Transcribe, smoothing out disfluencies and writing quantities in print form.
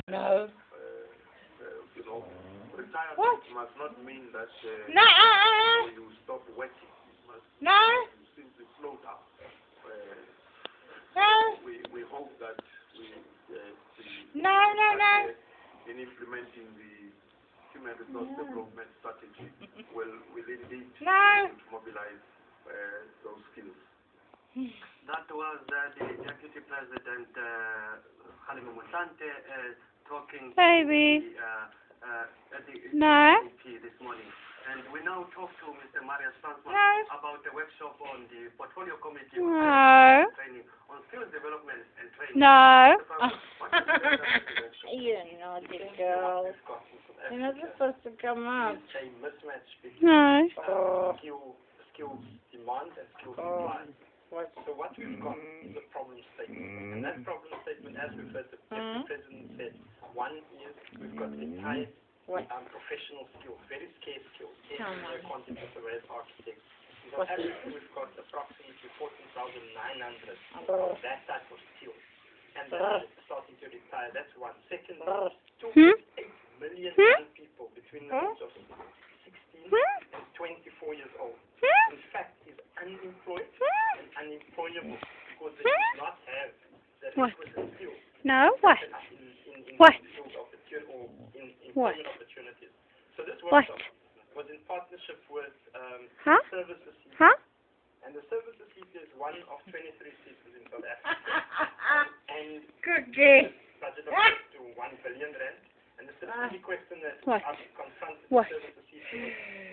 No. Retirement What? must not mean that No. you stop working. You must No. simply slow down. No. We hope that No. in implementing the human resource development strategy will indeed mobilize those skills. That was the Deputy President Halima Montante talking Baby. at the No. EP this morning. And we now talk to Mr. Marius Francois No. about the workshop on the Portfolio Committee No. on training, on skills development and training. No. What is the You naughty girl. You're not supposed to come up. It's a mismatch No. between skills demand and skills supply. So what we've got is a problem statement. And that problem statement, as we've heard the Deputy President said, one is we've got entire professional skills, very scarce skills, engineer, quantitative as architects. So actually we've got approximately 14,900 of that type of skills. And that's starting to retire. That's one. Second, 2.8 million young people between the ages of 16 and 24 years old. In fact, is unemployed and unemployable because they do not have the requisite skills. No. What? In What? field opportunity or in What? employment opportunities. So this workshop was in partnership with Services CP. Huh? And the Services CP is one of 23 CPs in South Africa. And Cookie. budget of close to 1 billion rand. And the specific question that What? I've confronted What? the Services CP